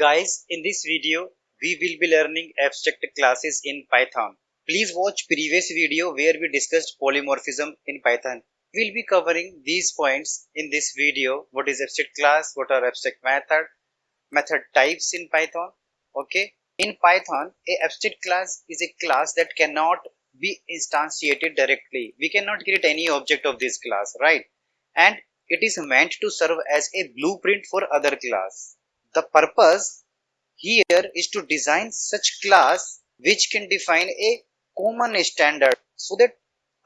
Guys, in this video, we will be learning abstract classes in Python. Please watch previous video where we discussed polymorphism in Python. We'll be covering these points in this video. What is abstract class? What are abstract method types in Python? Okay. In Python, a abstract class is a class that cannot be instantiated directly. We cannot create any object of this class, right? And it is meant to serve as a blueprint for other class. The purpose here is to design such class which can define a common standard so that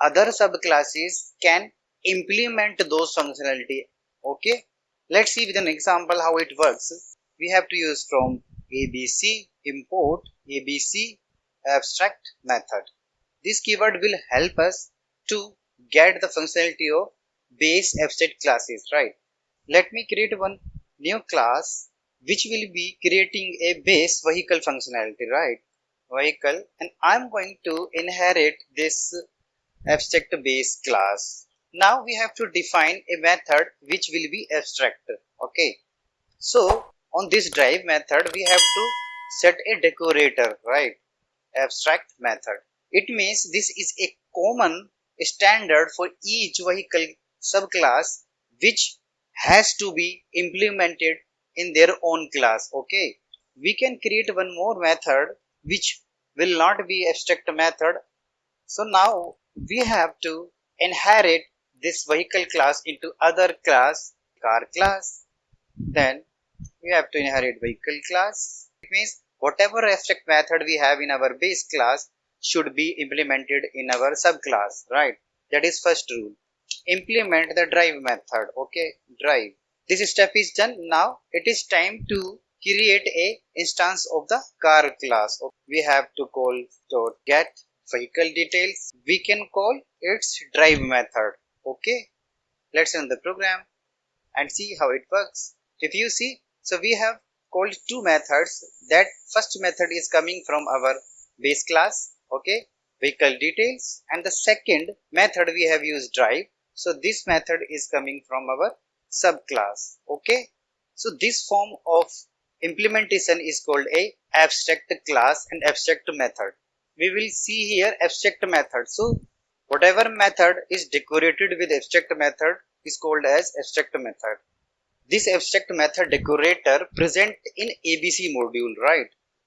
other subclasses can implement those functionality. Okay, let's see with an example how it works. We have to use from abc import abc abstract method. This keyword will help us to get the functionality of base abstract classes, right? Let me create one new class which will be creating a base vehicle functionality, right? Vehicle, and I'm going to inherit this abstract base class. Now we have to define a method which will be abstract. Okay, so on this drive method we have to set a decorator, right? Abstract method. It means this is a common standard for each vehicle subclass which has to be implemented in their own class. Okay, we can create one more method which will not be abstract method. So now we have to inherit this vehicle class into other class, car class. Then we have to inherit vehicle class. It means whatever abstract method we have in our base class should be implemented in our subclass, right? That is first rule. Implement the drive method. Okay, drive. This step is done. Now it is time to create a instance of the car class. We have to call .get vehicle details. We can call its drive method. Okay, let's run the program and see how it works. If you see, so we have called two methods. That first method is coming from our base class, okay, vehicle details, and the second method we have used drive. So this method is coming from our subclass. Okay, so this form of implementation is called a abstract class and abstract method. We will see here abstract method. So whatever method is decorated with abstract method is called as abstract method. This abstract method decorator present in ABC module, right?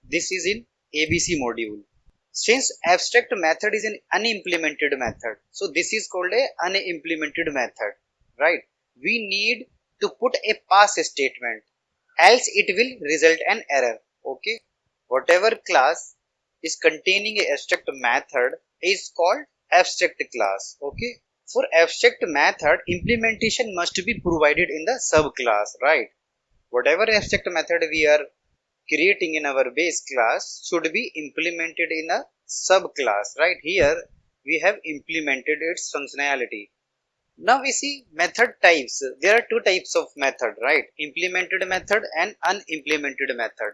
This is in ABC module. Since abstract method is an unimplemented method, so this is called a unimplemented method, right? We need to put a pass statement, else it will result an error. Okay, whatever class is containing a abstract method is called abstract class. Okay, for abstract method, implementation must be provided in the subclass, right? Whatever abstract method we are creating in our base class should be implemented in a subclass, right? Here we have implemented its functionality. Now we see method types. There are two types of method, right? Implemented method and unimplemented method.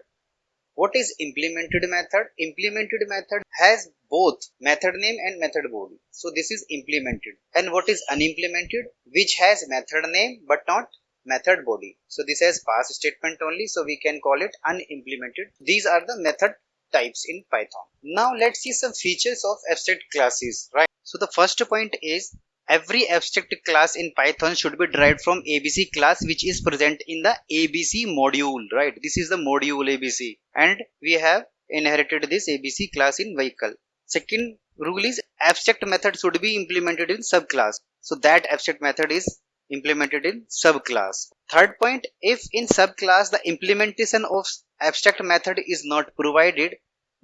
What is implemented method? Implemented method has both method name and method body. So this is implemented. And what is unimplemented? Which has method name but not method body. So this has pass statement only. So we can call it unimplemented. These are the method types in Python. Now let's see some features of abstract classes, right? So the first point is every abstract class in Python should be derived from ABC class which is present in the ABC module, right? This is the module ABC and we have inherited this ABC class in vehicle. Second rule is abstract method should be implemented in subclass. So that abstract method is implemented in subclass. Third point, if in subclass the implementation of abstract method is not provided,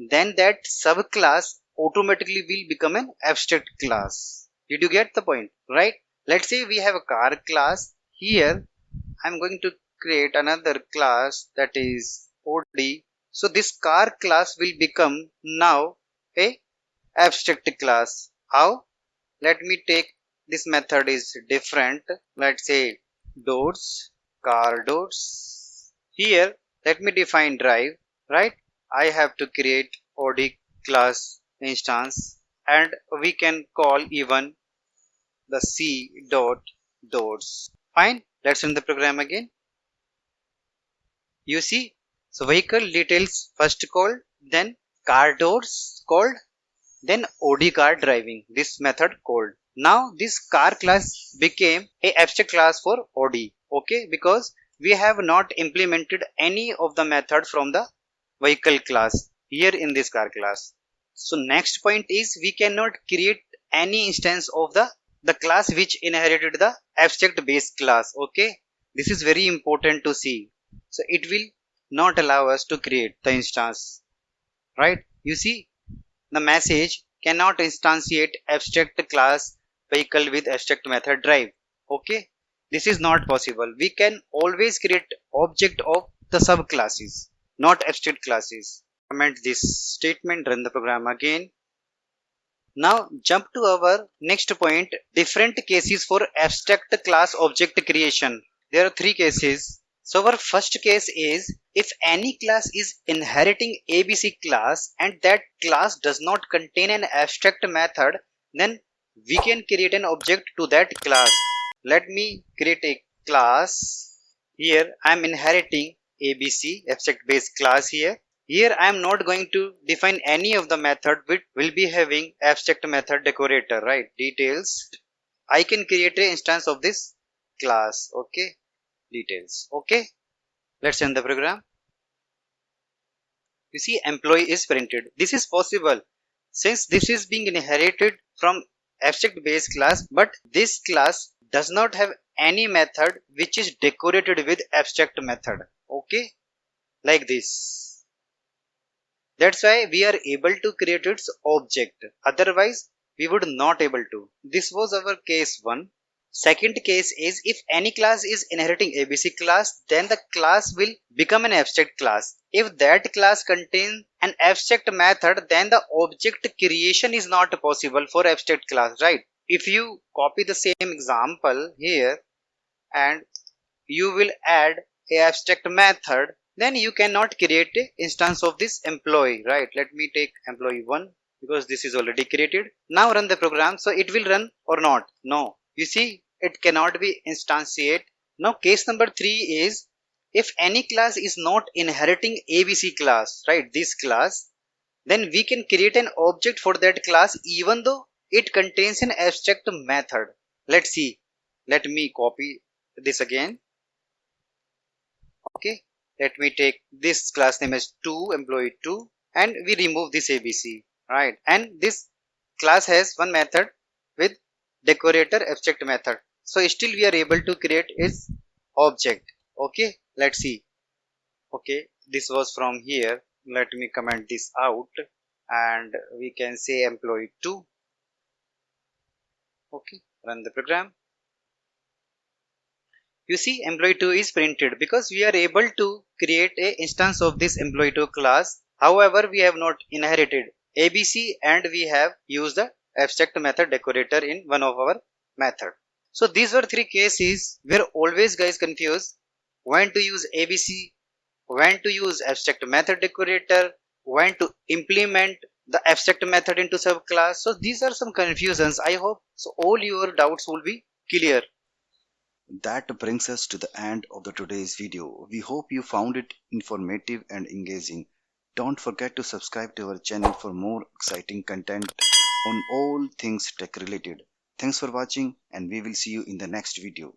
then that subclass automatically will become an abstract class. Did you get the point, right? Let's say we have a car class. Here I'm going to create another class that is OD. So this car class will become now a abstract class. How? Let me take this method is different. Let's say doors, car doors. Here let me define drive, right? I have to create OD class instance and we can call even the C dot doors. Fine. Let's run the program again. You see So vehicle details first called, then car doors called, then OD car driving. This method called. Now this car class became a abstract class for OD. Okay, because we have not implemented any of the method from the vehicle class here in this car class. So next point is we cannot create any instance of the class which inherited the abstract base class. Okay, this is very important to see. So it will not allow us to create the instance, right? You see, the message cannot instantiate abstract class vehicle with abstract method drive. Okay, this is not possible. We can always create object of the subclasses, not abstract classes. Comment this statement, run the program again. Now jump to our next point, different cases for abstract class object creation. There are three cases. So our first case is if any class is inheriting ABC class and that class does not contain an abstract method, then we can create an object to that class. Let me create a class. Here I am inheriting ABC abstract base class here. Here I am not going to define any of the method which will be having abstract method decorator, right? Details. I can create an instance of this class. Okay. Details. Okay. Let's run the program. You see employee is printed. This is possible since this is being inherited from abstract base class, but this class does not have any method which is decorated with abstract method. Okay. Like this. That's why we are able to create its object. Otherwise, we would not able to. This was our case 1. Second case is if any class is inheriting ABC class, then the class will become an abstract class. If that class contains an abstract method, then the object creation is not possible for abstract class, right? If you copy the same example here and you will add a abstract method, then you cannot create a instance of this employee, right? Let me take employee 1 because this is already created. Now run the program. So it will run or not? No. You see, it cannot be instantiate. Now case number 3 is if any class is not inheriting ABC class, right? This class, then we can create an object for that class even though it contains an abstract method. Let's see. Let me copy this again. Okay, let me take this class name as 2 employee 2 and we remove this ABC, right? And this class has one method with decorator abstract method, so still we are able to create its object. Okay, let's see. Okay, this was from here. Let me comment this out and we can say employee 2. Okay, run the program. You see employee 2 is printed because we are able to create a instance of this employee 2 class. However, we have not inherited ABC and we have used the abstract method decorator in one of our method. So these were three cases where always guys confused when to use ABC, when to use abstract method decorator, when to implement the abstract method into subclass. So these are some confusions. I hope so all your doubts will be clear. That brings us to the end of the today's video. We hope you found it informative and engaging. Don't forget to subscribe to our channel for more exciting content on all things tech related. Thanks for watching and we will see you in the next video.